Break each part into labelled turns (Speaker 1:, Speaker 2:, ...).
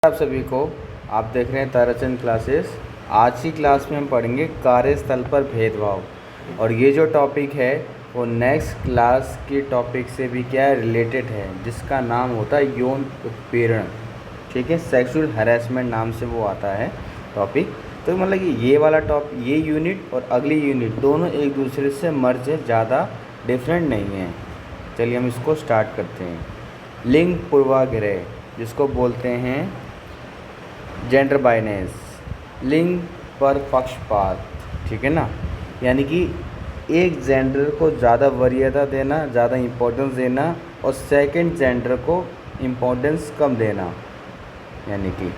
Speaker 1: आप सभी को, आप देख रहे हैं ताराचंद क्लासेस। आज की क्लास में हम पढ़ेंगे कार्यस्थल पर भेदभाव। और ये जो टॉपिक है वो नेक्स्ट क्लास के टॉपिक से भी क्या है, रिलेटेड है, जिसका नाम होता है यौन उत्पीड़न। ठीक है, सेक्सुअल हैरेसमेंट नाम से वो आता है टॉपिक। तो मतलब कि ये वाला ये यूनिट और अगली यूनिट दोनों एक दूसरे से मर्ज है, ज़्यादा डिफरेंट नहीं है। चलिए हम इसको स्टार्ट करते हैं। लिंग पूर्वाग्रह, जिसको बोलते हैं जेंडर बायनेस, लिंग पर पक्षपात। ठीक है ना, यानी कि एक जेंडर को ज़्यादा वरीयता देना, ज़्यादा इम्पोर्टेंस देना, और सेकंड जेंडर को इम्पोर्टेंस कम देना। यानी कि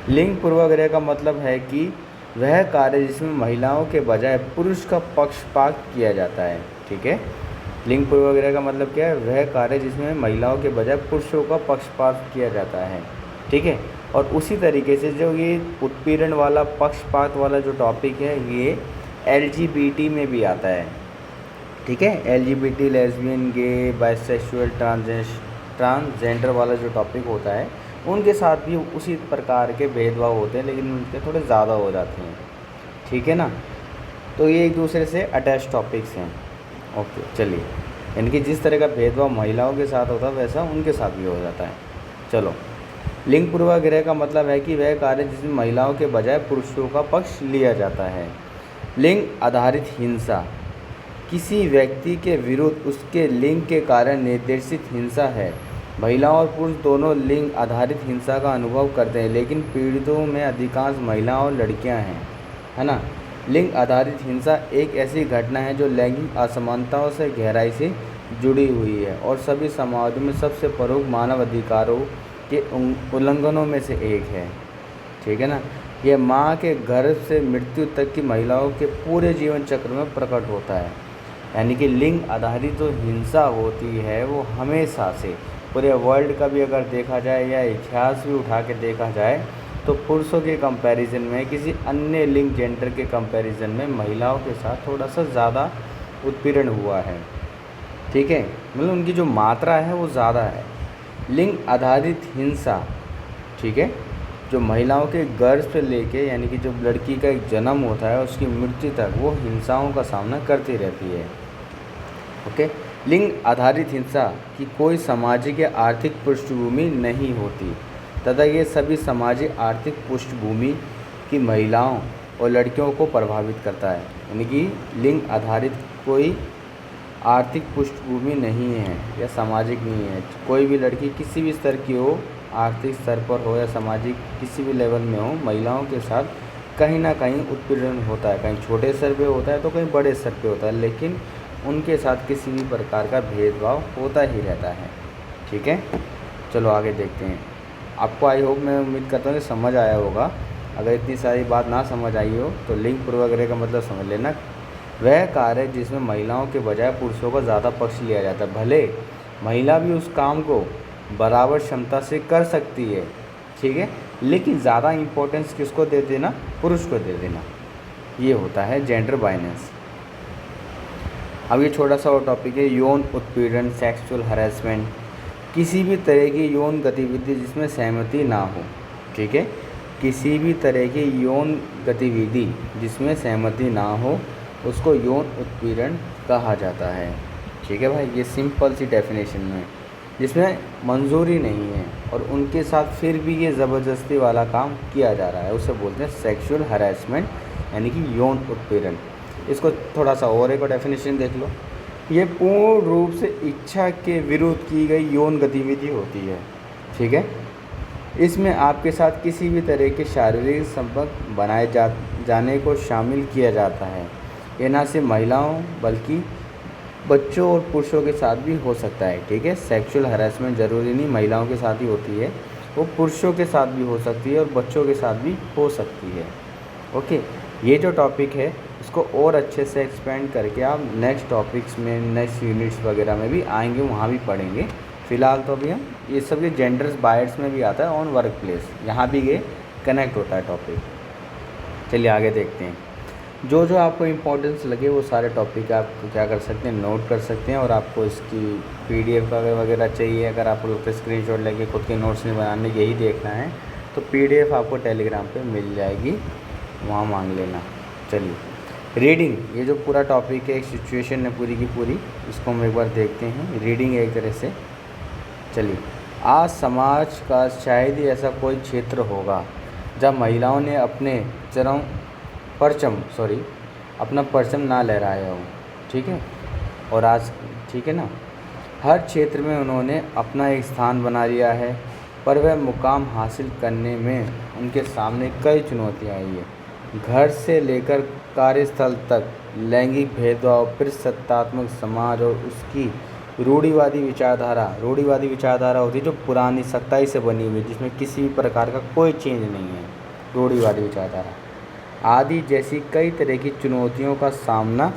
Speaker 1: लिंग पूर्वाग्रह का मतलब है कि वह कार्य जिसमें महिलाओं के बजाय पुरुष का पक्षपात किया जाता है। ठीक है, लिंग पूर्वाग्रह का मतलब क्या है, वह कार्य जिसमें महिलाओं के बजाय पुरुषों का पक्षपात किया जाता है। ठीक है, और उसी तरीके से जो ये उत्पीड़न वाला, पक्षपात वाला जो टॉपिक है, ये LGBT में भी आता है। ठीक है, LGBT, लेस्बियन, गे, बाइसेक्सुअल, ट्रांसजेंडर वाला जो टॉपिक होता है, उनके साथ भी उसी प्रकार के भेदभाव होते हैं, लेकिन उनके थोड़े ज़्यादा हो जाते हैं। ठीक है ना, तो ये एक दूसरे से अटैच टॉपिक्स हैं। ओके, चलिए, इनकी जिस तरह का भेदभाव महिलाओं के साथ होता है वैसा उनके साथ भी हो जाता है। चलो, लिंग पूर्वाग्रह का मतलब है कि वह कार्य जिसमें महिलाओं के बजाय पुरुषों का पक्ष लिया जाता है। लिंग आधारित हिंसा, किसी व्यक्ति के विरुद्ध उसके लिंग के कारण निर्देशित हिंसा है। महिलाओं और पुरुष दोनों लिंग आधारित हिंसा का अनुभव करते हैं, लेकिन पीड़ितों में अधिकांश महिलाएं और लड़कियां हैं, है ना। लिंग आधारित हिंसा एक ऐसी घटना है जो लैंगिक असमानताओं से गहराई से जुड़ी हुई है और सभी समाजों में सबसे प्रमुख मानव अधिकारों के उल्लंघनों में से एक है। ठीक है ना, यह माँ के गर्भ से मृत्यु तक की महिलाओं के पूरे जीवन चक्र में प्रकट होता है। यानी कि लिंग आधारित जो हिंसा होती है वो हमेशा से पूरे वर्ल्ड का भी अगर देखा जाए या इतिहास भी उठा के देखा जाए तो पुरुषों के कंपैरिजन में, किसी अन्य लिंग जेंडर के कंपैरिजन में महिलाओं के साथ थोड़ा सा ज़्यादा उत्पीड़न हुआ है। ठीक है, मतलब उनकी जो मात्रा है वो ज़्यादा है। लिंग आधारित हिंसा, ठीक है, जो महिलाओं के गर्भ से लेके, यानी कि जब लड़की का एक जन्म होता है उसकी मृत्यु तक वो हिंसाओं का सामना करती रहती है। ओके, लिंग आधारित हिंसा की कोई सामाजिक या आर्थिक पृष्ठभूमि नहीं होती तथा ये सभी सामाजिक आर्थिक पृष्ठभूमि की महिलाओं और लड़कियों को प्रभावित करता है। यानी कि लिंग आधारित कोई आर्थिक पृष्ठभूमि नहीं है या सामाजिक नहीं है। कोई भी लड़की किसी भी स्तर की हो, आर्थिक स्तर पर हो या सामाजिक किसी भी लेवल में हो, महिलाओं के साथ कहीं ना कहीं उत्पीड़न होता है। कहीं छोटे स्तर पे होता है तो कहीं बड़े स्तर पे होता है, लेकिन उनके साथ किसी भी प्रकार का भेदभाव होता ही रहता है। ठीक है, चलो आगे देखते हैं। आपको आई होप, मैं उम्मीद करता हूँ कि समझ आया होगा। अगर इतनी सारी बात ना समझ आई हो तो लिंग पूर्वाग्रह का मतलब समझ लेना, वह कार्य जिसमें महिलाओं के बजाय पुरुषों का ज़्यादा पक्ष लिया जाता है। भले महिला भी उस काम को बराबर क्षमता से कर सकती है, ठीक है, लेकिन ज़्यादा इम्पोर्टेंस किसको दे देना, पुरुष को दे देना। ये होता है जेंडर बायनेस। अब ये छोटा सा और टॉपिक है यौन उत्पीड़न, सेक्सुअल हरेसमेंट, किसी भी तरह की यौन गतिविधि जिसमें सहमति ना हो। ठीक है, किसी भी तरह की यौन गतिविधि जिसमें सहमति ना हो उसको यौन उत्पीड़न कहा जाता है। ठीक है भाई, ये सिंपल सी डेफिनेशन में, जिसमें मंजूरी नहीं है और उनके साथ फिर भी ये ज़बरदस्ती वाला काम किया जा रहा है, उसे बोलते हैं सेक्सुअल हरेसमेंट, यानी कि यौन उत्पीड़न। इसको थोड़ा सा और एक डेफिनेशन देख लो। ये पूर्ण रूप से इच्छा के विरुद्ध की गई यौन गतिविधि होती है। ठीक है, इसमें आपके साथ किसी भी तरह के शारीरिक संपर्क बनाए जाने को शामिल किया जाता है। ये ना सिर्फ महिलाओं बल्कि बच्चों और पुरुषों के साथ भी हो सकता है। ठीक है, सेक्सुअल हरासमेंट ज़रूरी नहीं महिलाओं के साथ ही होती है, वो पुरुषों के साथ भी हो सकती है और बच्चों के साथ भी हो सकती है। ओके, ये जो टॉपिक है इसको और अच्छे से एक्सपेंड करके आप नेक्स्ट टॉपिक्स में, नेक्स्ट यूनिट्स वगैरह में भी आएंगे, वहाँ भी पढ़ेंगे। फ़िलहाल तो अभी हम ये सब, ये जेंडर्स बायर्स में भी आता है, ऑन वर्क प्लेस, यहाँ भी ये कनेक्ट होता है टॉपिक। चलिए आगे देखते हैं। जो जो आपको इम्पोर्टेंस लगे वो सारे टॉपिक आप क्या कर सकते हैं, नोट कर सकते हैं। और आपको इसकी PDF वगैरह चाहिए, अगर आपको लगता है स्क्रीनशॉट लेके खुद के नोट्स नहीं बनाने, यही देखना है तो PDF आपको टेलीग्राम पे मिल जाएगी, वहाँ मांग लेना। चलिए, रीडिंग, ये जो पूरा टॉपिक है, एक सिचुएशन है पूरी की पूरी, इसको हम एक बार देखते हैं। रीडिंग एक तरह से, चलिए, आज समाज का शायद ही ऐसा कोई क्षेत्र होगा जब महिलाओं ने अपना परचम ना लहराया हो। ठीक है, और आज, ठीक है ना, हर क्षेत्र में उन्होंने अपना एक स्थान बना लिया है, पर वह मुकाम हासिल करने में उनके सामने कई चुनौतियाँ आई है। घर से लेकर कार्यस्थल तक लैंगिक भेदभाव, फिर सत्तात्मक समाज और उसकी रूढ़िवादी विचारधारा होती है जो पुरानी सख्ताई से बनी हुई है, जिसमें किसी भी प्रकार का कोई चेंज नहीं है। रूढ़िवादी विचारधारा आदि जैसी कई तरह की चुनौतियों का सामना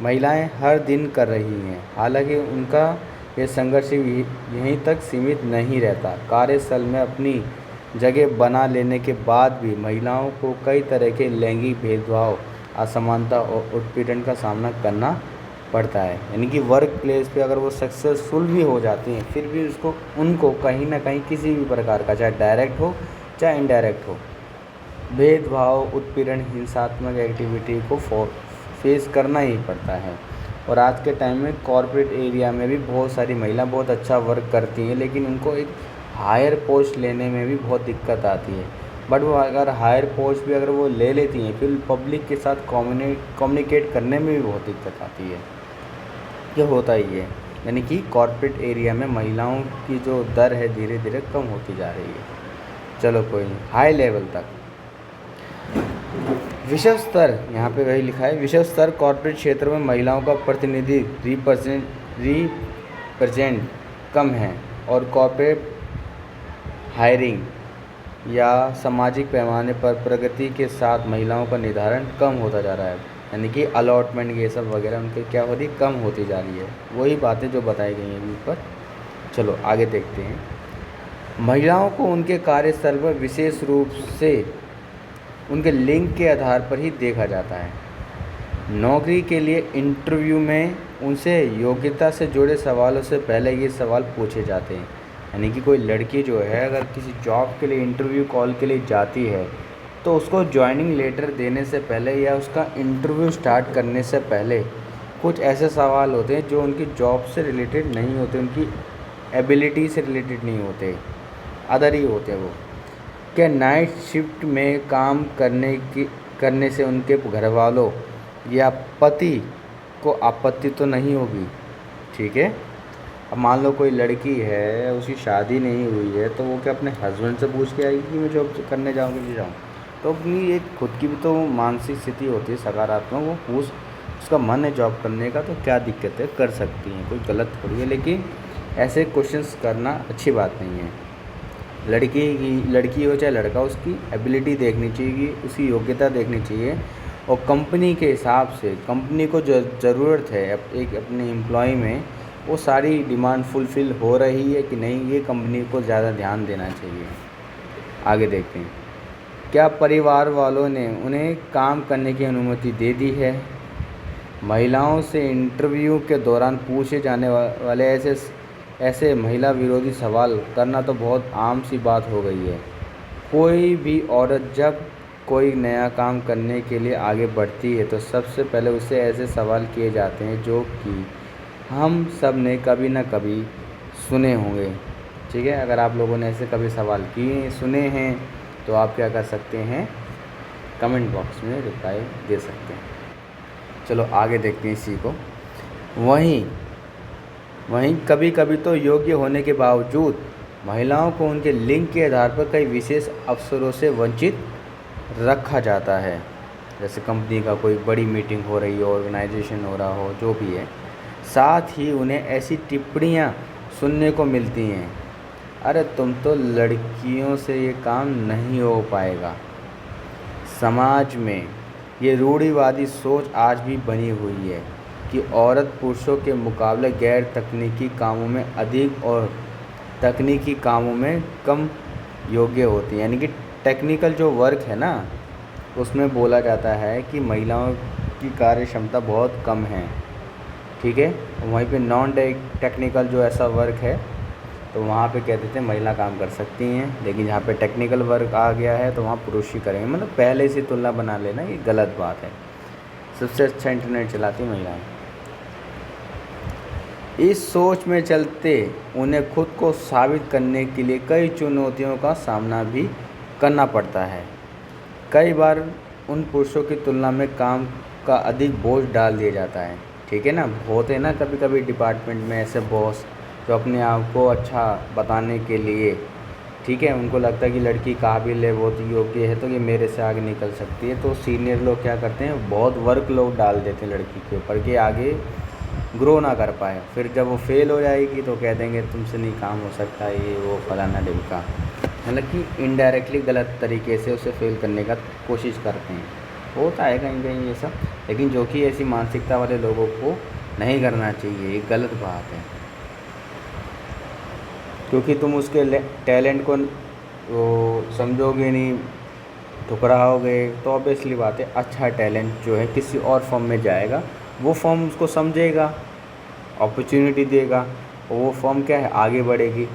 Speaker 1: महिलाएं हर दिन कर रही हैं। हालांकि उनका ये संघर्ष यहीं तक सीमित नहीं रहता। कार्यस्थल में अपनी जगह बना लेने के बाद भी महिलाओं को कई तरह के लैंगिक भेदभाव, असमानता और उत्पीड़न का सामना करना पड़ता है। यानी कि वर्क प्लेस पे अगर वो सक्सेसफुल भी हो जाती हैं, फिर भी उनको कहीं ना कहीं किसी भी प्रकार का, चाहे डायरेक्ट हो चाहे इनडायरेक्ट हो, भेदभाव, उत्पीड़न, हिंसात्मक एक्टिविटी को फेस करना ही पड़ता है। और आज के टाइम में कॉर्पोरेट एरिया में भी बहुत सारी महिलाएं बहुत अच्छा वर्क करती हैं, लेकिन उनको एक हायर पोस्ट लेने में भी बहुत दिक्कत आती है। बट वो अगर हायर पोस्ट भी अगर वो ले लेती हैं, फिर पब्लिक के साथ कम्युनिकेट करने में भी बहुत दिक्कत आती है। ये होता ही है, यानी कि कॉर्पोरेट एरिया में महिलाओं की जो दर है धीरे धीरे कम होती जा रही है। चलो कोई नहीं, हाई लेवल तक विश्व स्तर, यहाँ पे वही लिखा है, विश्व स्तर कॉर्पोरेट क्षेत्र में महिलाओं का प्रतिनिधि रिप्रेजेंट कम है और कॉर्पोरेट हायरिंग या सामाजिक पैमाने पर प्रगति के साथ महिलाओं का निर्धारण कम होता जा रहा है। यानी कि अलॉटमेंट ये सब वगैरह उनके क्या हो रही, कम होती जा रही है। वही बातें जो बताई गई हैं ऊपर। चलो आगे देखते हैं। महिलाओं को उनके कार्यस्थल पर विशेष रूप से उनके लिंग के आधार पर ही देखा जाता है। नौकरी के लिए इंटरव्यू में उनसे योग्यता से जुड़े सवालों से पहले ये सवाल पूछे जाते हैं। यानी कि कोई लड़की जो है अगर किसी जॉब के लिए इंटरव्यू कॉल के लिए जाती है, तो उसको जॉइनिंग लेटर देने से पहले या उसका इंटरव्यू स्टार्ट करने से पहले कुछ ऐसे सवाल होते हैं जो उनकी जॉब से रिलेटेड नहीं होते, उनकी एबिलिटी से रिलेटेड नहीं होते, अदर ही होते हैं वो। क्या नाइट शिफ्ट में काम करने से उनके घर वालों या पति को आपत्ति तो नहीं होगी? ठीक है, अब मान लो कोई लड़की है, उसकी शादी नहीं हुई है, तो वो क्या अपने हस्बैंड से पूछ के आएगी कि मैं जॉब करने जाऊँगी नहीं जाऊँ? तो अपनी एक खुद की भी तो मानसिक स्थिति होती है सकारात्मक, वो उसका मन है जॉब करने का, तो क्या दिक्कत है, कर सकती हैं, कोई गलत थोड़ी है। लेकिन ऐसे क्वेश्चंस करना अच्छी बात नहीं है। लड़की हो चाहे लड़का, उसकी एबिलिटी देखनी चाहिए, उसकी योग्यता देखनी चाहिए, और कंपनी के हिसाब से कंपनी को जो ज़रूरत है एक अपने एम्प्लॉय में, वो सारी डिमांड फुलफ़िल हो रही है कि नहीं, ये कंपनी को ज़्यादा ध्यान देना चाहिए। आगे देखते हैं। क्या परिवार वालों ने उन्हें काम करने की अनुमति दे दी है? महिलाओं से इंटरव्यू के दौरान पूछे जाने वाले ऐसे महिला विरोधी सवाल करना तो बहुत आम सी बात हो गई है। कोई भी औरत जब कोई नया काम करने के लिए आगे बढ़ती है तो सबसे पहले उससे ऐसे सवाल किए जाते हैं जो कि हम सब ने कभी ना कभी सुने होंगे। ठीक है, अगर आप लोगों ने ऐसे कभी सवाल किए सुने हैं तो आप क्या कर सकते हैं, कमेंट बॉक्स में रिप्लाई दे सकते हैं। चलो आगे देखते हैं इसी को। वहीं कभी कभी तो योग्य होने के बावजूद महिलाओं को उनके लिंग के आधार पर कई विशेष अवसरों से वंचित रखा जाता है। जैसे कंपनी का कोई बड़ी मीटिंग हो रही हो, ऑर्गेनाइजेशन हो रहा हो, जो भी है, साथ ही उन्हें ऐसी टिप्पणियां सुनने को मिलती हैं, अरे तुम तो लड़कियों से ये काम नहीं हो पाएगा। समाज में ये रूढ़िवादी सोच आज भी बनी हुई है कि औरत पुरुषों के मुकाबले गैर तकनीकी कामों में अधिक और तकनीकी कामों में कम योग्य होती है। यानी कि टेक्निकल जो वर्क है ना, उसमें बोला जाता है कि महिलाओं की कार्य क्षमता बहुत कम है। ठीक है, वहीं पे नॉन टेक्निकल जो ऐसा वर्क है तो वहाँ पे कहते थे महिला काम कर सकती हैं, लेकिन जहाँ पे टेक्निकल वर्क आ गया है तो वहाँ पुरुष ही करेंगे। मतलब पहले से तुलना बना लेना ये गलत बात है। सबसे अच्छा इंटरनेट चलाती महिलाएं। इस सोच में चलते उन्हें खुद को साबित करने के लिए कई चुनौतियों का सामना भी करना पड़ता है। कई बार उन पुरुषों की तुलना में काम का अधिक बोझ डाल दिया जाता है। ठीक है ना, होते हैं ना कभी कभी डिपार्टमेंट में ऐसे बॉस जो अपने आप को अच्छा बताने के लिए, ठीक है, उनको लगता है कि लड़की काबिल है, बहुत योग्य है, तो ये मेरे से आगे निकल सकती है। तो सीनियर लोग क्या करते हैं, बहुत वर्कलोड डाल देते हैं लड़की के ऊपर कि आगे ग्रो ना कर पाए। फिर जब वो फेल हो जाएगी तो कह देंगे तुमसे नहीं काम हो सकता, ये वो फलाना ढिमका। मतलब कि इनडायरेक्टली गलत तरीके से उसे फेल करने का कोशिश करते हैं। होता है कहीं कहीं ये सब, लेकिन जो कि ऐसी मानसिकता वाले लोगों को नहीं करना चाहिए, ये गलत बात है। क्योंकि तुम उसके टैलेंट को वो समझोगे नहीं, ठुकराओगे, तो ऑब्वियसली बात है अच्छा टैलेंट जो है किसी और फॉर्म में जाएगा, वो फॉर्म उसको समझेगा, अपॉर्चुनिटी देगा, और वो फॉर्म क्या है आगे बढ़ेगी।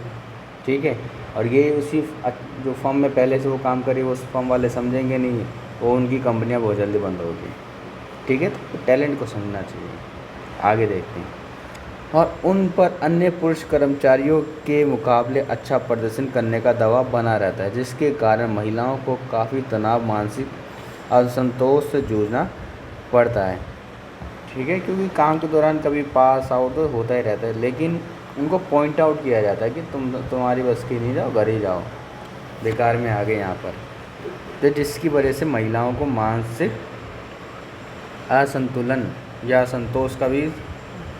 Speaker 1: ठीक है, और ये उसी जो फॉर्म में पहले से वो काम करे उस फॉर्म वाले समझेंगे नहीं, वो उनकी कंपनियां बहुत जल्दी बंद होगी। ठीक है, तो टैलेंट को समझना चाहिए। आगे देखते हैं। और उन पर अन्य पुरुष कर्मचारियों के मुकाबले अच्छा प्रदर्शन करने का दबाव बना रहता है, जिसके कारण महिलाओं को काफ़ी तनाव, मानसिक असंतोष से जूझना पड़ता है। ठीक है, क्योंकि काम के दौरान कभी पास आउट तो होता ही रहता है, लेकिन उनको पॉइंट आउट किया जाता है कि तुम्हारी बस की नहीं, जाओ घर ही जाओ, बेकार में आ गए यहाँ पर। तो जिसकी वजह से महिलाओं को मानसिक असंतुलन या असंतोष का भी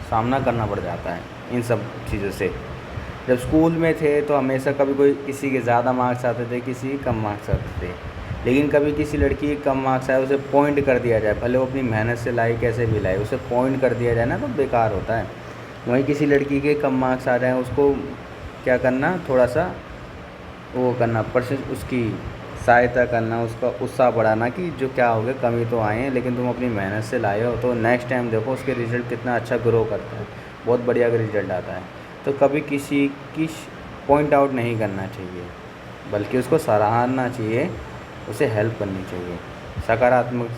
Speaker 1: सामना करना पड़ जाता है इन सब चीज़ों से। जब स्कूल में थे तो हमेशा कभी कोई किसी के ज़्यादा मार्क्स आते थे, किसी के कम मार्क्स आते थे, लेकिन कभी किसी लड़की के कम मार्क्स आए उसे पॉइंट कर दिया जाए, भले वो अपनी मेहनत से लाई कैसे भी लाई, उसे पॉइंट कर दिया जाए ना, तो बेकार होता है। वहीं किसी लड़की के कम मार्क्स आ रहे हैं, उसको क्या करना, थोड़ा सा वो करना, परसेंट उसकी सहायता करना, उसका उत्साह बढ़ाना कि जो क्या हो गया, कमी तो आए हैं लेकिन तुम अपनी मेहनत से लाए हो, तो नेक्स्ट टाइम देखो उसके रिज़ल्ट कितना अच्छा ग्रो करता है, बहुत बढ़िया रिज़ल्ट आता है। तो कभी किसी की पॉइंट आउट नहीं करना चाहिए, बल्कि उसको सराहना चाहिए, उसे हेल्प करनी चाहिए, सकारात्मक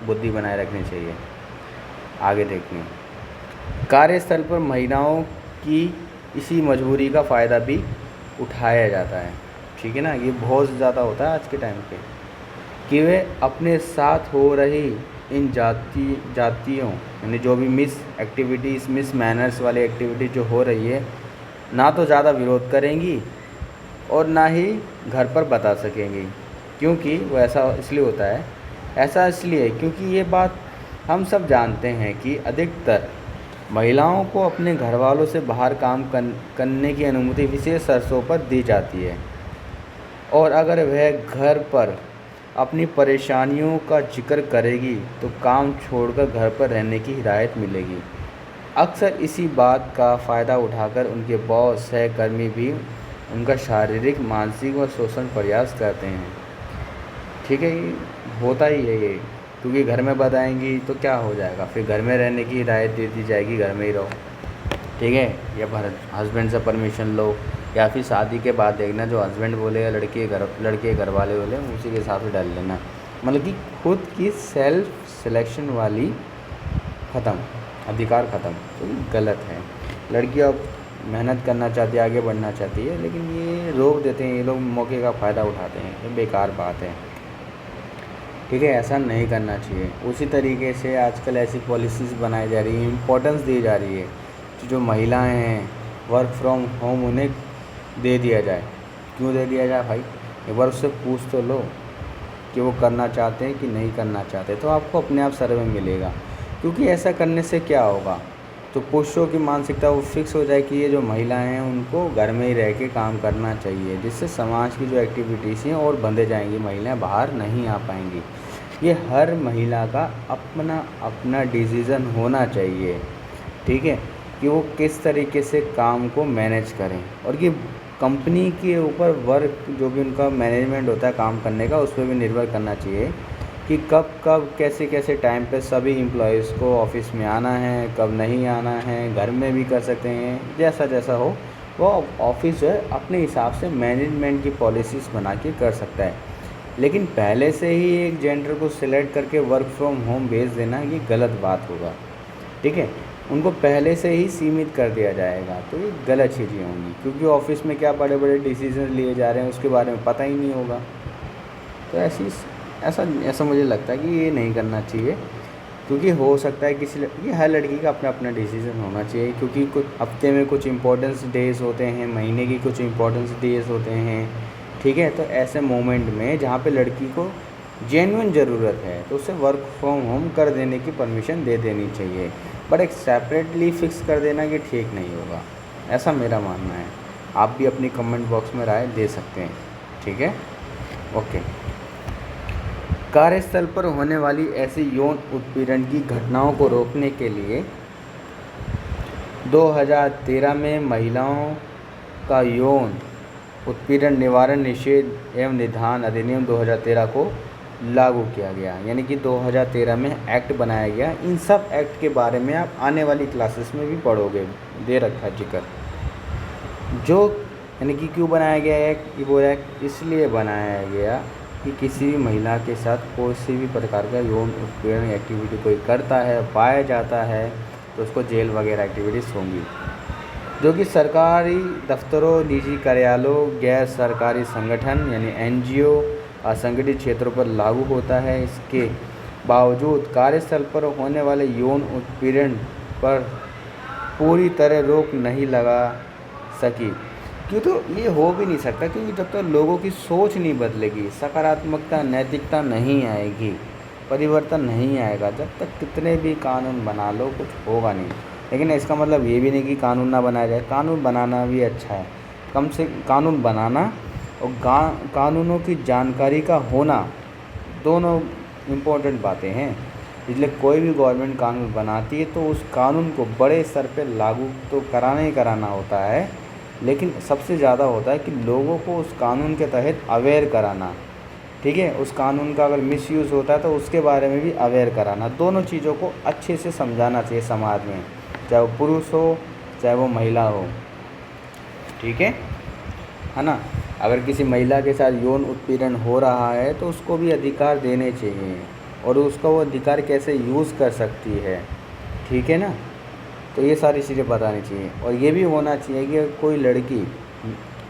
Speaker 1: बुद्धि बनाए रखनी चाहिए। आगे देखते हैं। कार्यस्थल पर महिलाओं की इसी मजबूरी का फ़ायदा भी उठाया जाता है। ठीक है ना, ये बहुत ज़्यादा होता है आज के टाइम पे कि वे अपने साथ हो रही इन जातियों यानी जो भी मिस एक्टिविटीज़, मिस मैनर्स वाली एक्टिविटी जो हो रही है, ना तो ज़्यादा विरोध करेंगी और ना ही घर पर बता सकेंगी। क्योंकि वो ऐसा इसलिए होता है, ऐसा इसलिए क्योंकि ये बात हम सब जानते हैं कि अधिकतर महिलाओं को अपने घर वालों से बाहर काम करने की अनुमति विशेष शर्तों पर दी जाती है, और अगर वह घर पर अपनी परेशानियों का जिक्र करेगी तो काम छोड़कर घर पर रहने की हिदायत मिलेगी। अक्सर इसी बात का फ़ायदा उठाकर उनके बॉस, सहकर्मी भी उनका शारीरिक, मानसिक व शोषण प्रयास करते हैं। ठीक है, ये होता ही है ये, क्योंकि घर में बताएंगी तो क्या हो जाएगा, फिर घर में रहने की हिदायत दे दी जाएगी, घर में ही रहो। ठीक है, या हस्बैंड से परमिशन लो, या फिर शादी के बाद देखना जो हस्बैंड बोलेगा, लड़के घर वाले बोले उसी के हिसाब से डाल लेना। मतलब कि खुद की सेल्फ सिलेक्शन वाली ख़त्म, अधिकार ख़त्म, तो ये गलत है। लड़की अब मेहनत करना चाहती है, आगे बढ़ना चाहती है, लेकिन ये रोक देते हैं, ये लोग मौके का फ़ायदा उठाते हैं, ये बेकार बात है। ठीक है, ऐसा नहीं करना चाहिए। उसी तरीके से आजकल ऐसी पॉलिसीज़ बनाई जा रही हैं, इम्पोर्टेंस दी जा रही है, जो महिलाएं हैं वर्क फ्रॉम होम उन्हें दे दिया जाए। क्यों दे दिया जाए भाई, एक बार उससे पूछ तो लो कि वो करना चाहते हैं कि नहीं करना चाहते, तो आपको अपने आप सर्वे मिलेगा। क्योंकि ऐसा करने से क्या होगा, तो पुरुषों की मानसिकता वो फिक्स हो जाए कि ये जो महिलाएं हैं उनको घर में ही रह के काम करना चाहिए, जिससे समाज की जो एक्टिविटीज़ हैं और बंधे जाएंगी, महिलाएं बाहर नहीं आ पाएंगी। ये हर महिला का अपना अपना डिसीज़न होना चाहिए। ठीक है, कि वो किस तरीके से काम को मैनेज करें, और ये कंपनी के ऊपर वर्क जो भी उनका मैनेजमेंट होता है काम करने का, उस पर भी निर्भर करना चाहिए कि कब कब कैसे कैसे टाइम पे सभी एम्प्लॉयज़ को ऑफिस में आना है, कब नहीं आना है, घर में भी कर सकते हैं, जैसा जैसा हो वो ऑफिस जो है अपने हिसाब से मैनेजमेंट की पॉलिसीज़ बना के कर सकता है, लेकिन पहले से ही एक जेंडर को सिलेक्ट करके वर्क फ्रॉम होम भेज देना ये गलत बात होगा। ठीक है, उनको पहले से ही सीमित कर दिया जाएगा तो ये गलत चीज़ें होंगी, क्योंकि ऑफिस में क्या बड़े बड़े डिसीजन लिए जा रहे हैं उसके बारे में पता ही नहीं होगा। तो ऐसा ऐसा मुझे लगता है कि ये नहीं करना चाहिए, क्योंकि हो सकता है ये हर लड़की का अपना अपना डिसीज़न होना चाहिए, क्योंकि कुछ हफ्ते में कुछ इंपॉर्टेंस डेज़ होते हैं, महीने की कुछ इंपॉर्टेंस डेज़ होते हैं। ठीक है, तो ऐसे मोमेंट में जहाँ पे लड़की को जेन्युइन ज़रूरत है तो उसे वर्क फ्रॉम होम कर देने की परमिशन दे देनी चाहिए, बट एक सेपरेटली फ़िक्स कर देना ये ठीक नहीं होगा, ऐसा मेरा मानना है। आप भी अपनी कमेंट बॉक्स में राय दे सकते हैं। ठीक है, ओके। कार्यस्थल पर होने वाली ऐसी यौन उत्पीड़न की घटनाओं को रोकने के लिए 2013 में महिलाओं का यौन उत्पीड़न निवारण निषेध एवं निदान अधिनियम 2013 को लागू किया गया, यानी कि 2013 में एक्ट बनाया गया। इन सब एक्ट के बारे में आप आने वाली क्लासेस में भी पढ़ोगे, दे रखा जिक्र। जो यानी कि क्यों बनाया गया है, वो एक्ट इसलिए बनाया गया कि किसी भी महिला के साथ कोई सी भी प्रकार का यौन उत्पीड़न एक्टिविटी कोई करता है, पाया जाता है, तो उसको जेल वगैरह एक्टिविटीज़ होंगी, जो कि सरकारी दफ्तरों, निजी कार्यालयों, गैर सरकारी संगठन यानी NGO, असंगठित क्षेत्रों पर लागू होता है। इसके बावजूद कार्यस्थल पर होने वाले यौन उत्पीड़न पर पूरी तरह रोक नहीं लगा सकी, क्यों तो ये हो भी नहीं सकता, क्योंकि जब तक लोगों की सोच नहीं बदलेगी, सकारात्मकता, नैतिकता नहीं आएगी, परिवर्तन नहीं आएगा, जब तक कितने भी कानून बना लो कुछ होगा नहीं। लेकिन इसका मतलब ये भी नहीं कि कानून ना बनाया जाए, कानून बनाना भी अच्छा है। कम से कानून बनाना और कानूनों की जानकारी का होना दोनों इम्पोर्टेंट बातें हैं। इसलिए कोई भी गवर्नमेंट कानून बनाती है तो उस कानून को बड़े स्तर पे लागू तो कराना ही कराना होता है, लेकिन सबसे ज़्यादा होता है कि लोगों को उस कानून के तहत अवेयर कराना। ठीक है, उस कानून का अगर मिसयूज़ होता है तो उसके बारे में भी अवेयर कराना। दोनों चीज़ों को अच्छे से समझाना चाहिए समाज में, चाहे वो पुरुष हो चाहे वो महिला हो। ठीक है ना। अगर किसी महिला के साथ यौन उत्पीड़न हो रहा है तो उसको भी अधिकार देने चाहिए, और उसका वो अधिकार कैसे यूज़ कर सकती है। ठीक है ना, तो ये सारी चीज़ें बतानी चाहिए। और ये भी होना चाहिए कि कोई लड़की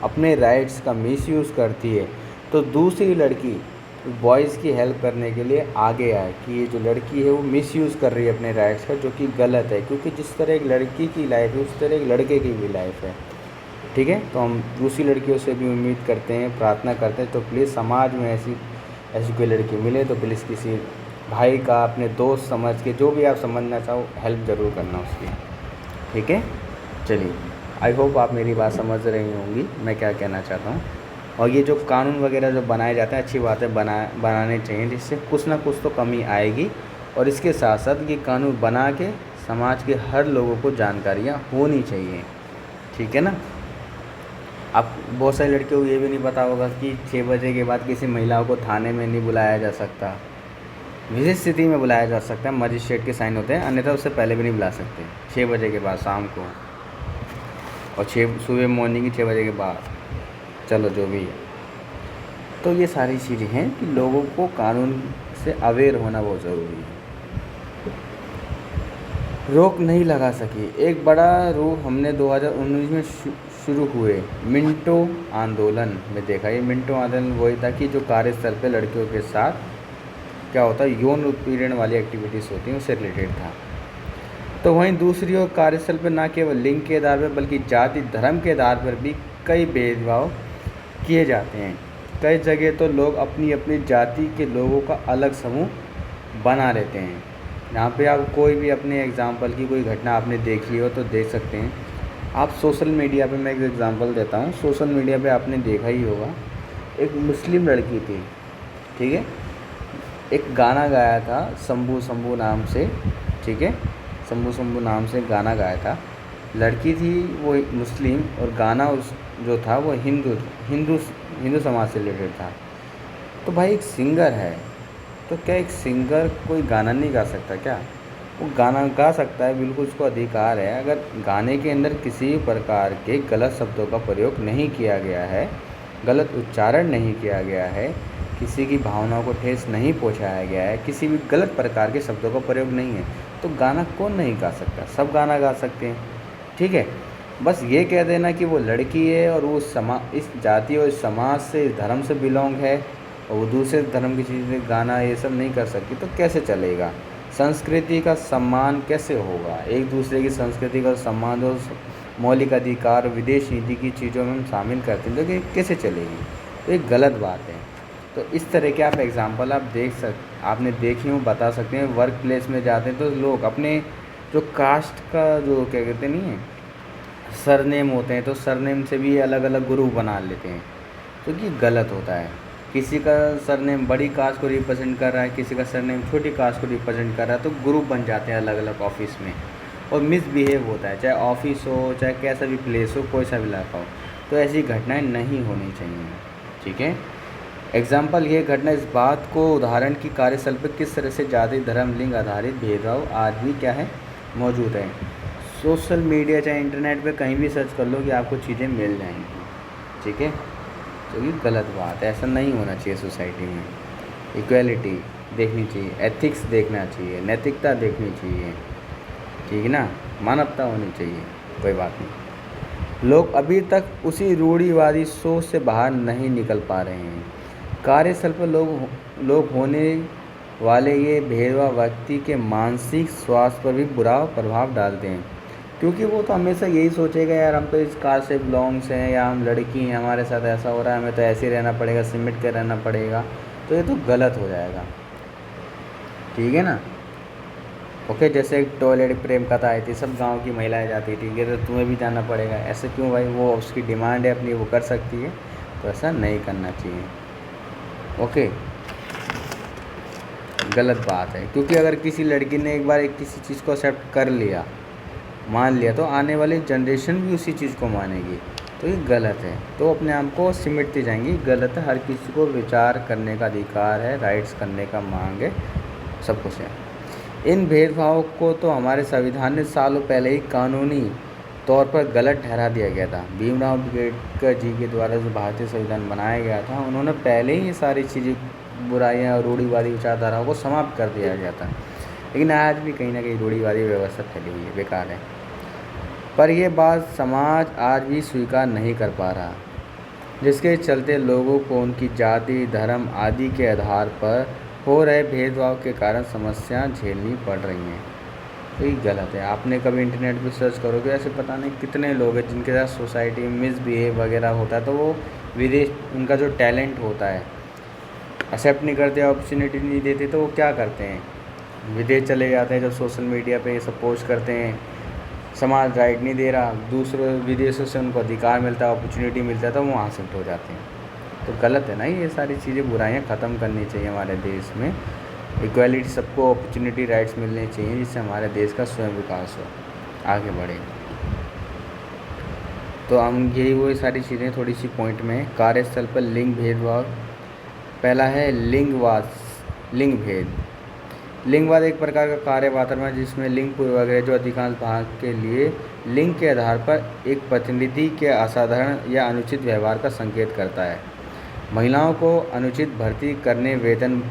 Speaker 1: अपने राइट्स का मिसयूज़ करती है तो दूसरी लड़की बॉयज़ की हेल्प करने के लिए आगे आए कि ये जो लड़की है वो मिसयूज़ कर रही है अपने राइट्स का, जो कि गलत है, क्योंकि जिस तरह एक लड़की की लाइफ है उस तरह एक लड़के की भी लाइफ है। ठीक है, तो हम दूसरी लड़कियों से भी उम्मीद करते हैं, प्रार्थना करते हैं, तो प्लीज़ समाज में ऐसी कोई लड़की मिले तो प्लीज़ किसी भाई का, अपने दोस्त समझ के, जो भी आप समझना चाहो, हेल्प ज़रूर करना उसकी। ठीक है, चलिए, आई होप आप मेरी बात समझ रही होंगी मैं क्या कहना चाहता हूँ। और ये जो कानून वगैरह जो बनाए जाते हैं, अच्छी बात है, बनाने चाहिए, जिससे कुछ ना कुछ तो कमी आएगी। और इसके साथ साथ ये कानून बना के समाज के हर लोगों को जानकारियाँ होनी चाहिए। ठीक है ना। अब बहुत सारी लड़कियों को ये भी नहीं पता होगा कि 6 बजे के बाद किसी महिलाओं को थाने में नहीं बुलाया जा सकता, विशेष स्थिति में बुलाया जा सकता है, मजिस्ट्रेट के साइन होते हैं, अन्यथा उससे पहले भी नहीं बुला सकते 6 बजे के बाद शाम को, और सुबह मॉर्निंग की 6 बजे के बाद, चलो जो भी है। तो ये सारी चीज़ें हैं कि लोगों को कानून से अवेयर होना बहुत ज़रूरी है। रोक नहीं लगा सकी। एक बड़ा रूप हमने 2019 में शुरू हुए मिंटो आंदोलन में देखा। ये मिंटो आंदोलन वही था कि जो कार्यस्थल पे लड़कियों के साथ क्या होता है, यौन उत्पीड़न वाली एक्टिविटीज़ होती हैं, उससे रिलेटेड था। तो वहीं दूसरी ओर कार्यस्थल पर न केवल लिंग के आधार पर बल्कि जाति धर्म के आधार पर भी कई भेदभाव किए जाते हैं। कई जगह तो लोग अपनी अपनी जाति के लोगों का अलग समूह बना लेते हैं। यहाँ पे आप कोई भी अपने एग्जाम्पल की कोई घटना आपने देखी हो तो देख सकते हैं आप। सोशल मीडिया पे मैं एक एग्जांपल देता हूँ। सोशल मीडिया पे आपने देखा ही होगा, एक मुस्लिम लड़की थी, ठीक है, एक गाना गाया था शंभू शंभू नाम से, ठीक है, शंभू शंभू नाम से गाना गाया था। लड़की थी वो मुस्लिम, और गाना उस जो था वो हिंदू समाज से रिलेटेड था। तो भाई एक सिंगर है, तो क्या एक सिंगर कोई गाना नहीं गा सकता क्या? वो गाना गा सकता है, बिल्कुल उसको अधिकार है। अगर गाने के अंदर किसी भी प्रकार के गलत शब्दों का प्रयोग नहीं किया गया है, गलत उच्चारण नहीं किया गया है, किसी की भावनाओं को ठेस नहीं पहुंचाया गया है, किसी भी गलत प्रकार के शब्दों का प्रयोग नहीं है, तो गाना कौन नहीं गा सकता? सब गाना गा सकते हैं, ठीक है। बस ये कह देना कि वो लड़की है और वो इस जाति और इस समाज से, इस धर्म से बिलोंग है और वो दूसरे धर्म की चीज़ें गाना ये सब नहीं कर सकती, तो कैसे चलेगा? संस्कृति का सम्मान कैसे होगा? एक दूसरे की संस्कृति का सम्मान और मौलिक अधिकार विदेश नीति की चीज़ों में हम शामिल करते हैं, तो ये कैसे चलेगी? तो ये गलत बात है। तो इस तरह के आप एग्ज़ाम्पल आप आपने देखी हो, बता सकते हैं। वर्क प्लेस में जाते हैं तो लोग अपने जो कास्ट का जो क्या कहते नहीं है सरनेम होते हैं, तो सरनेम से भी अलग अलग ग्रुप बना लेते हैं, तो ये गलत होता है। किसी का सरनेम बड़ी कास्ट को रिप्रेजेंट कर रहा है, किसी का सरनेम छोटी कास्ट को रिप्रेजेंट कर रहा है, तो ग्रुप बन जाते हैं अलग अलग ऑफिस में और मिसबिहेव होता है, चाहे ऑफिस हो चाहे कैसा भी प्लेस हो, कोई सा भी इलाका हो। तो ऐसी घटनाएं नहीं होनी चाहिए, ठीक है। एग्जाम्पल ये घटना इस बात को उदाहरण की कार्यस्थल पर किस तरह से जाति धर्म लिंग आधारित भेदभाव आज भी क्या है मौजूद है। सोशल मीडिया चाहे इंटरनेट पे कहीं भी सर्च कर लो कि आपको चीज़ें मिल जाएंगी, ठीक है। तो ये गलत बात है, ऐसा नहीं होना चाहिए। सोसाइटी में इक्वलिटी देखनी चाहिए, एथिक्स देखना चाहिए, नैतिकता देखनी चाहिए, ठीक है ना, मानवता होनी चाहिए। कोई बात नहीं, लोग अभी तक उसी रूढ़िवादी सोच से बाहर नहीं निकल पा रहे हैं। कार्यस्थल पर लोग होने वाले ये भेदभाव व्यक्ति के मानसिक स्वास्थ्य पर भी बुरा प्रभाव डालते हैं, क्योंकि वो तो हमेशा यही सोचेगा यार हम तो इस कास्ट से बिलोंग्स हैं, या हम लड़की हैं, हमारे साथ ऐसा हो रहा है, हमें तो ऐसे ही रहना पड़ेगा, सिमट कर रहना पड़ेगा। तो ये तो गलत हो जाएगा, ठीक है ना। ओके, जैसे एक टॉयलेट प्रेम कथा आई थी, सब गांव की महिलाएं जाती थी, ये तो तुम्हें भी जाना पड़ेगा, ऐसे क्यों भाई? वो उसकी डिमांड है अपनी, वो कर सकती है, तो ऐसा नहीं करना चाहिए। ओके, गलत बात है, क्योंकि अगर किसी लड़की ने एक बार किसी चीज़ को एक्सेप्ट कर लिया, मान लिया, तो आने वाली जनरेशन भी उसी चीज़ को मानेगी, तो ये गलत है। तो अपने आप को सिमटती जाएंगी, गलत है। हर किसी को विचार करने का अधिकार है, राइट्स करने का मांग है, सब कुछ है। इन भेदभाव को तो हमारे संविधान ने सालों पहले ही कानूनी तौर पर गलत ठहरा दिया गया था। भीमराव अम्बेडकर जी के द्वारा जो भारतीय संविधान बनाया गया था, उन्होंने पहले ही ये सारी चीज़ें, बुराइयाँ और रूढ़िवादी विचारधाराओं को समाप्त कर दिया गया था। लेकिन आज भी कहीं ना कहीं रूढ़िवादी व्यवस्था फैली हुई है, बेकार है। पर यह बात समाज आज भी स्वीकार नहीं कर पा रहा, जिसके चलते लोगों को उनकी जाति धर्म आदि के आधार पर हो रहे भेदभाव के कारण समस्याएं झेलनी पड़ रही हैं। तो ये गलत है। आपने कभी इंटरनेट पर सर्च करोगे, ऐसे पता नहीं कितने लोग हैं जिनके साथ सोसाइटी में मिसबिहेव वगैरह होता है, तो वो विदेश, उनका जो टैलेंट होता है एक्सेप्ट नहीं करते, अपॉर्चुनिटी नहीं देते, तो वो क्या करते हैं, विदेश चले जाते हैं। जब सोशल मीडिया पे ये सब पोस्ट करते हैं, समाज राइट नहीं दे रहा, दूसरे विदेशों से उनको अधिकार मिलता है, अपॉर्चुनिटी मिलता है, तो वो वहाँ शिफ्ट हो जाते हैं। तो गलत है ना, ये सारी चीज़ें, बुराइयाँ ख़त्म करनी चाहिए हमारे देश में। इक्वालिटी, सबको अपॉर्चुनिटी राइट्स मिलने चाहिए, जिससे हमारे देश का स्वयं विकास हो, आगे बढ़े। तो हम यही वो सारी चीज़ें थोड़ी सी पॉइंट में। कार्यस्थल पर लिंग भेदभाव, पहला है लिंग भेद। लिंगवाद एक प्रकार का कार्य वातावरण जिसमें लिंग पूर्वक है, जो अधिकांश भाग के लिए लिंग के आधार पर एक प्रतिनिधि के असाधारण या अनुचित व्यवहार का संकेत करता है। महिलाओं को अनुचित भर्ती करने, वेतन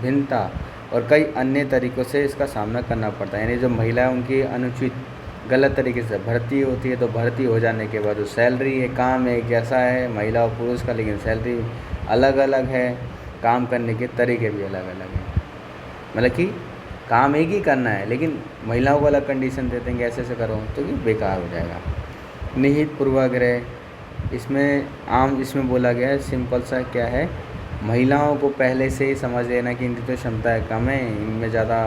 Speaker 1: भिन्नता और कई अन्य तरीक़ों से इसका सामना करना पड़ता है। यानी जो महिलाएं, उनकी अनुचित गलत तरीके से भर्ती होती है, तो भर्ती हो जाने के बाद जो सैलरी है, काम एक जैसा है महिला और पुरुष का, लेकिन सैलरी अलग अलग है, काम करने के तरीके भी अलग अलग हैं। मतलब कि काम एक ही करना है, लेकिन महिलाओं को अलग कंडीशन देते हैं, ऐसे करो, तो ये बेकार हो जाएगा। निहित पूर्वाग्रह, इसमें बोला गया है, सिंपल सा क्या है, महिलाओं को पहले से ही समझ लेना कि इनकी तो क्षमता कम है, इनमें ज़्यादा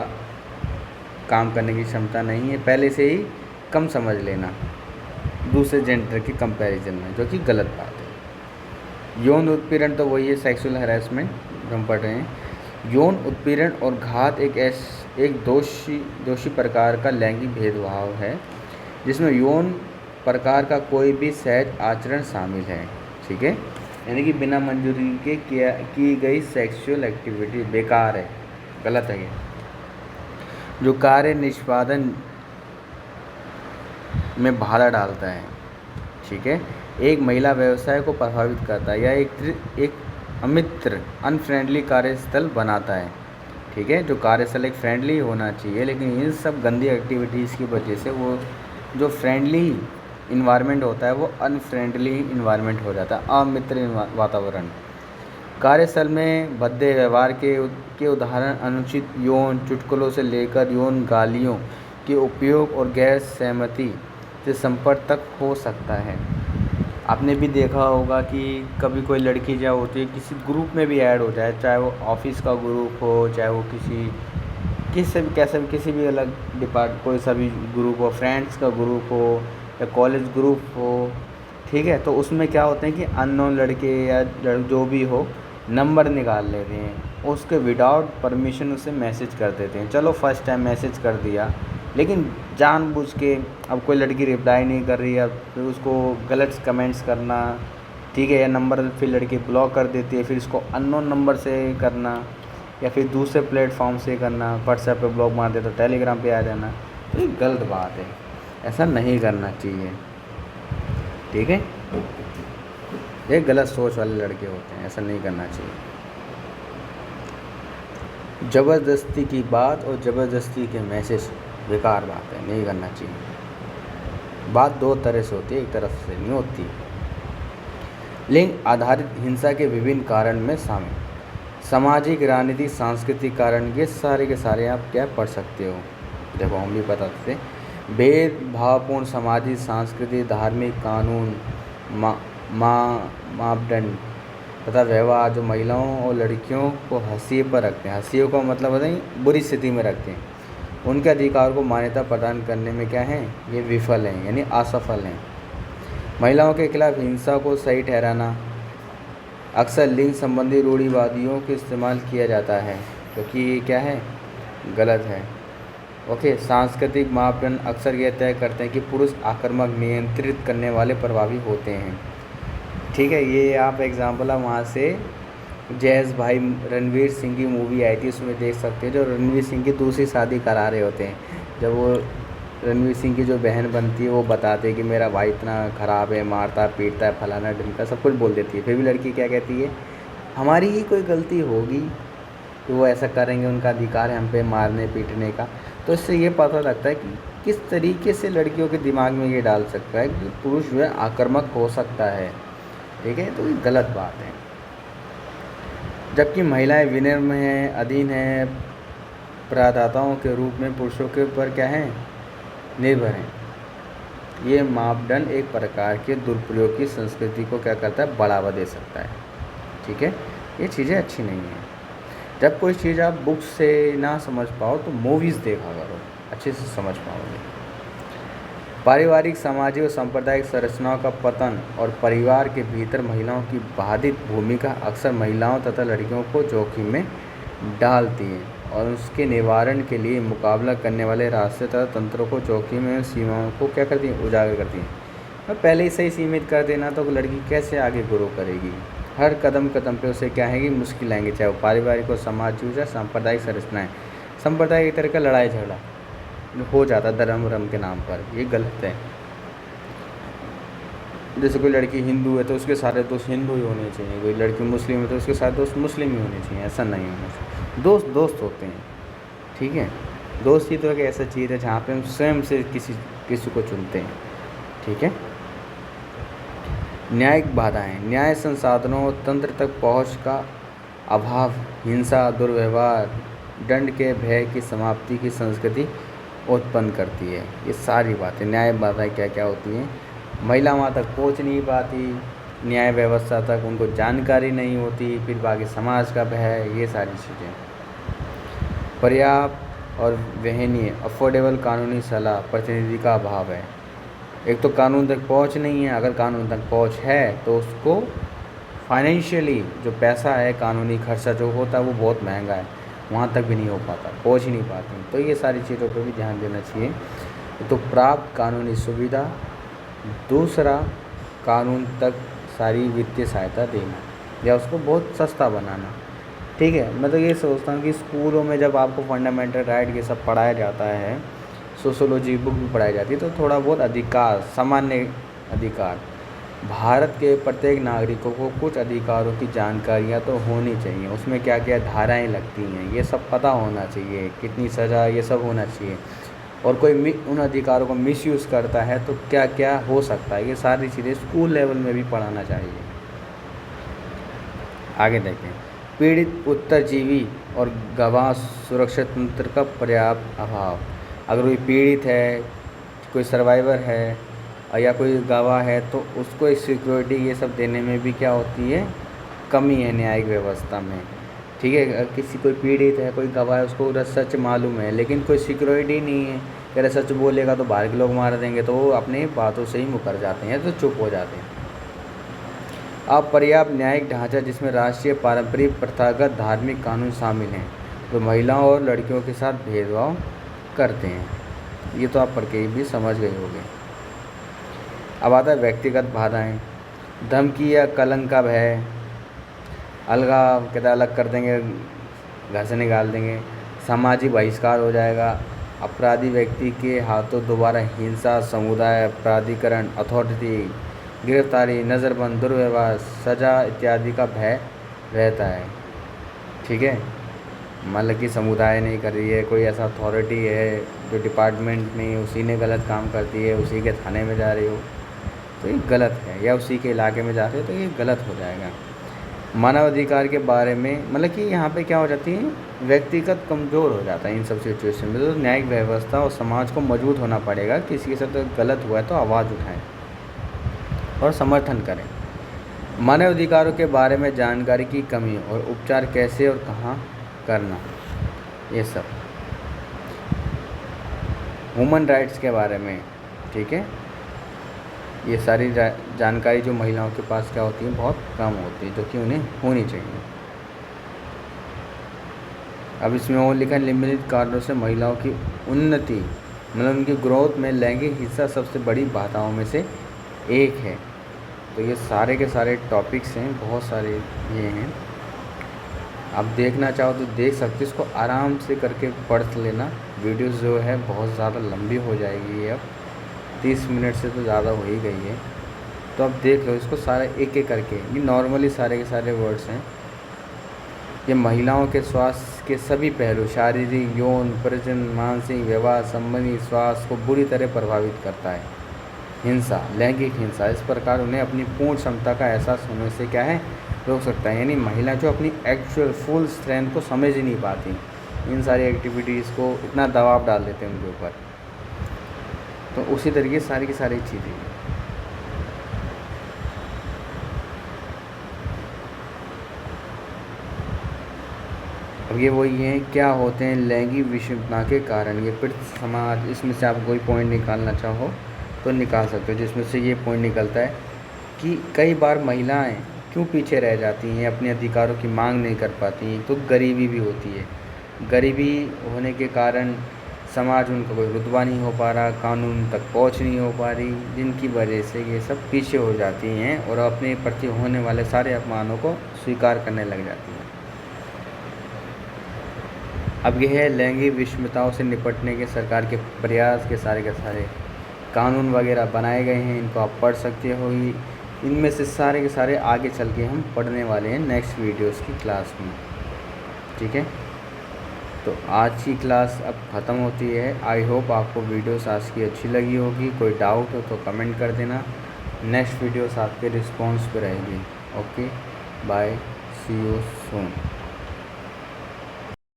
Speaker 1: काम करने की क्षमता नहीं है, पहले से ही कम समझ लेना दूसरे जेंडर के कंपैरिजन में, जो कि गलत बात है। यौन उत्पीड़न, तो वही है सेक्सुअल हैरेसमेंट हम पढ़ रहे हैं। यौन उत्पीड़न और घात एक दोषी प्रकार का लैंगिक भेदभाव है, जिसमें यौन प्रकार का कोई भी सहज आचरण शामिल है, ठीक है। यानी कि बिना मंजूरी के की गई सेक्सुअल एक्टिविटी बेकार है, गलत है ये। जो कार्य निष्पादन में बाधा डालता है। ठीक है, एक महिला व्यवसाय को प्रभावित करता है या एक अमित्र अनफ्रेंडली कार्यस्थल बनाता है। ठीक है, जो कार्यस्थल एक फ्रेंडली होना चाहिए, लेकिन इन सब गंदी एक्टिविटीज़ की वजह से वो जो फ्रेंडली इन्वायरमेंट होता है वो अनफ्रेंडली इन्वायरमेंट हो जाता है, अमित्र वातावरण। कार्यस्थल में भद्दे व्यवहार के उदाहरण अनुचित यौन चुटकुलों से लेकर यौन गालियों के उपयोग और गैर सहमति से संपर्क तक हो सकता है। आपने भी देखा होगा कि कभी कोई लड़की जो होती है किसी ग्रुप में भी ऐड हो जाए, चाहे वो ऑफिस का ग्रुप हो, चाहे वो किसी भी अलग कोई सा भी ग्रुप हो, फ्रेंड्स का ग्रुप हो या कॉलेज ग्रुप हो। ठीक है, तो उसमें क्या होते हैं कि अननोन लड़के या जो भी हो नंबर निकाल लेते हैं, उसके विदाउट परमिशन उसे मैसेज कर देते हैं। चलो फर्स्ट टाइम मैसेज कर दिया, लेकिन जानबूझ के अब कोई लड़की रिप्लाई नहीं कर रही है, फिर उसको गलत कमेंट्स करना। ठीक है, या नंबर फिर लड़की ब्लॉक कर देती है, फिर इसको अननोन नंबर से करना या फिर दूसरे प्लेटफॉर्म से करना, व्हाट्सएप पे ब्लॉक मार देता, टेलीग्राम पे आ जाना। तो ये गलत बात है, ऐसा नहीं करना चाहिए। ठीक है, ये गलत सोच वाले लड़के होते हैं, ऐसा नहीं करना चाहिए। ज़बरदस्ती की बात और ज़बरदस्ती के मैसेज बेकार बात है, नहीं करना चाहिए। बात दो तरह से होती है, एक तरफ से नहीं होती। लिंग आधारित हिंसा के विभिन्न कारण में शामिल सामाजिक, राजनीतिक, सांस्कृतिक कारण, ये सारे के सारे आप क्या पढ़ सकते हो। देखो हम भी बताते थे, भेदभावपूर्ण सामाजिक, सांस्कृतिक, धार्मिक, कानून, मापदंड तथा व्यवहार जो महिलाओं और लड़कियों को हाशिए पर रखते हैं, हाशिए का मतलब होता है बुरी स्थिति में रखते हैं, उनके अधिकार को मान्यता प्रदान करने में क्या है, ये विफल हैं, यानी असफल हैं। महिलाओं के खिलाफ हिंसा को सही ठहराना अक्सर लिंग संबंधी रूढ़िवादियों के इस्तेमाल किया जाता है, क्योंकि ये क्या है, गलत है। ओके, सांस्कृतिक मापदंड अक्सर यह तय करते हैं कि पुरुष आक्रामक, नियंत्रित करने वाले प्रभावी होते हैं। ठीक है, ये आप एग्जाम्पल आप वहाँ से जैज़ भाई रणवीर सिंह की मूवी आई थी, उसमें देख सकते हैं, जो रणवीर सिंह की दूसरी शादी करा रहे होते हैं। जब वो रणवीर सिंह की जो बहन बनती है वो बताते हैं कि मेरा भाई इतना ख़राब है, मारता पीटता है, फलाना ढिमका, सब कुछ बोल देती है। फिर भी लड़की क्या कहती है, हमारी ही कोई गलती होगी कि वो ऐसा करेंगे, उनका अधिकार है हम पे मारने पीटने का। तो इससे ये पता लगता है कि किस तरीके से लड़कियों के दिमाग में ये डाल सकता है कि पुरुष जो है आक्रामक हो सकता है। ठीक है, तो ये गलत बात है। जबकि महिलाएं विनम्र हैं, अधीन हैं, प्रदाताओं के रूप में पुरुषों के ऊपर क्या है, निर्भर हैं। ये मापदंड एक प्रकार के दुरुपयोग की संस्कृति को क्या करता है, बढ़ावा दे सकता है। ठीक है, ये चीज़ें अच्छी नहीं हैं। जब कोई चीज़ आप बुक से ना समझ पाओ तो मूवीज़ देखा करो, अच्छे से समझ पाओगे। पारिवारिक, सामाजिक और सांप्रदायिक संरचनाओं का पतन और परिवार के भीतर महिलाओं की बाधित भूमिका अक्सर महिलाओं तथा लड़कियों को जोखिम में डालती है और उसके निवारण के लिए मुकाबला करने वाले रास्ते तथा तंत्रों को, जोखिम में सीमाओं को क्या करती हैं, उजागर करती हैं। और पहले ही सही सीमित कर देना तो लड़की कैसे आगे ग्रो करेगी। हर कदम पे उसे क्या है कि मुश्किल आएंगी, चाहे वो पारिवारिक हो, सामाजिक हो, सांप्रदायिक संरचनाएँ। सांप्रदायिक एक तरह का लड़ाई झगड़ा हो जाता धर्म के नाम पर, ये गलत है। जैसे कोई लड़की हिंदू है तो उसके सारे दोस्त हिंदू ही होने चाहिए, कोई लड़की मुस्लिम है तो उसके सारे दोस्त मुस्लिम ही होने चाहिए, ऐसा नहीं होना चाहिए। दोस्त होते हैं। ठीक है, दोस्ती तो एक ऐसा चीज़ है जहाँ पे हम स्वयं से किसी को चुनते हैं। ठीक है, न्यायिक बाधाएं, न्याय संसाधनों और तंत्र तक पहुँच का अभाव हिंसा, दुर्व्यवहार, दंड के भय की समाप्ति की संस्कृति उत्पन्न करती है। ये सारी बातें न्याय बाधाएं क्या क्या होती हैं, महिला वहाँ तक पहुँच नहीं पाती, न्याय व्यवस्था तक उनको जानकारी नहीं होती, फिर बाकी समाज का भय, ये सारी चीज़ें। पर्याप्त और वहनीय अफोर्डेबल कानूनी सलाह प्रतिनिधि का अभाव है। एक तो कानून तक पहुँच नहीं है, अगर कानून तक पहुँच है तो उसको फाइनेंशियली जो पैसा है, कानूनी खर्चा जो होता है वो बहुत महंगा है, वहाँ तक भी नहीं हो पाता, पहुँच ही नहीं पाती। तो ये सारी चीज़ों पर भी ध्यान देना चाहिए। तो प्राप्त कानूनी सुविधा, दूसरा कानून तक सारी वित्तीय सहायता देना या उसको बहुत सस्ता बनाना। ठीक है। मैं तो ये सोचता हूँ कि स्कूलों में जब आपको फंडामेंटल राइट ये सब पढ़ाया जाता है, सोशियोलॉजी बुक भी पढ़ाई जाती है, तो थोड़ा बहुत अधिकार, सामान्य अधिकार, भारत के प्रत्येक नागरिकों को कुछ अधिकारों की जानकारियाँ तो होनी चाहिए। उसमें क्या क्या धाराएँ लगती हैं ये सब पता होना चाहिए, कितनी सज़ा ये सब होना चाहिए। और कोई उन अधिकारों को मिसयूज़ करता है तो क्या क्या हो सकता है, ये सारी चीज़ें स्कूल लेवल में भी पढ़ाना चाहिए। आगे देखें, पीड़ित उत्तरजीवी और गवाह सुरक्षा तंत्र का पर्याप्त अभाव। अगर कोई पीड़ित है, कोई सर्वाइवर है या कोई गवाह है तो उसको सिक्योरिटी ये सब देने में भी क्या होती है, कमी है न्यायिक व्यवस्था में। ठीक है, अगर किसी कोई पीड़ित है, कोई गवाह है, उसको पूरा सच मालूम है लेकिन कोई सिक्योरिटी नहीं है, अगर सच बोलेगा तो बाहर के लोग मार देंगे, तो वो अपनी बातों से ही मुकर जाते हैं तो चुप हो जाते हैं। अपर्याप्त न्यायिक ढांचा जिसमें राष्ट्रीय पारंपरिक प्रथागत धार्मिक कानून शामिल हैं जो महिलाओं और लड़कियों के साथ भेदभाव करते हैं। ये तो आप पढ़ के भी समझ गए होंगे। अब आता है व्यक्तिगत बाधाएं, धमकी या कलंक का भय, अलगाव, कहता अलग कर देंगे, घर से निकाल देंगे, सामाजिक बहिष्कार हो जाएगा, अपराधी व्यक्ति के हाथों दोबारा हिंसा, समुदाय अपराधीकरण, अथॉरिटी, गिरफ्तारी, नज़रबंद, दुर्व्यवहार, सज़ा इत्यादि का भय रहता है। ठीक है, मतलब कि समुदाय नहीं कर रही है, कोई ऐसा अथॉरिटी है जो डिपार्टमेंट नहीं, उसी ने गलत काम करती है, उसी के थाने में जा रही हो तो ये गलत है, या उसी के इलाके में जा रहे हो तो ये गलत हो जाएगा। मानवाधिकार के बारे में मतलब कि यहाँ पे क्या हो जाती है, व्यक्तिगत कमज़ोर हो जाता है इन सब सिचुएशन में। तो न्यायिक व्यवस्था और समाज को मजबूत होना पड़ेगा, किसी के साथ गलत हुआ है तो आवाज़ उठाएं और समर्थन करें। मानवाधिकारों के बारे में जानकारी की कमी और उपचार कैसे और कहाँ करना, ये सब ह्यूमन राइट्स के बारे में। ठीक है, ये सारी जानकारी जो महिलाओं के पास क्या होती है, बहुत कम होती है, जो कि उन्हें होनी चाहिए। अब इसमें और लिखा है, निम्नलिखित कारणों से महिलाओं की उन्नति मतलब उनकी ग्रोथ में लैंगिक हिस्सा सबसे बड़ी बाधाओं में से एक है। तो ये सारे के सारे टॉपिक्स हैं, बहुत सारे ये हैं। आप देखना चाहो तो देख सकते, इसको आराम से करके पढ़ लेना। वीडियो जो है बहुत ज़्यादा लंबी हो जाएगी, ये अब 30 मिनट से तो ज़्यादा हो ही गई है, तो अब देख लो इसको सारा एक एक करके। ये नॉर्मली सारे के सारे वर्ड्स हैं। ये महिलाओं के स्वास्थ्य के सभी पहलू, शारीरिक, यौन, प्रजनन, मानसिक, व्यवहार संबंधी स्वास्थ्य को बुरी तरह प्रभावित करता है। हिंसा, लैंगिक हिंसा, इस प्रकार उन्हें अपनी पूर्ण क्षमता का एहसास होने से क्या है, रोक सकता है। यानी महिला जो अपनी एक्चुअल फुल स्ट्रेंथ को समझ ही नहीं पाती, इन सारी एक्टिविटीज़ को इतना दबाव डाल देते हैं उनके ऊपर। तो उसी तरीके सारी की सारी चीज़ें। अब ये वही हैं, क्या होते हैं लैंगिक विषमता के कारण। ये पीड़ित समाज, इसमें से आप कोई पॉइंट निकालना चाहो तो निकाल सकते हो, जिसमें से ये पॉइंट निकलता है कि कई बार महिलाएं क्यों पीछे रह जाती हैं, अपने अधिकारों की मांग नहीं कर पाती। तो गरीबी भी होती है, गरीबी होने के कारण समाज उनका कोई रुतबा नहीं हो पा रहा, कानून तक पहुंच नहीं हो पा रही, जिनकी वजह से ये सब पीछे हो जाती हैं और अपने प्रति होने वाले सारे अपमानों को स्वीकार करने लग जाती हैं। अब यह है लैंगिक विषमताओं से निपटने के सरकार के प्रयास के सारे कानून वगैरह बनाए गए हैं, इनको आप पढ़ सकते हो। इनमें से सारे के सारे आगे चल के हम पढ़ने वाले हैं नेक्स्ट वीडियोस की क्लास में। ठीक है, तो आज की क्लास अब ख़त्म होती है। आई होप आपको वीडियोस आज की अच्छी लगी होगी। कोई डाउट हो तो कमेंट कर देना, नेक्स्ट वीडियोस आपके रिस्पॉन्स पे रहेगी। Okay, bye, see you soon.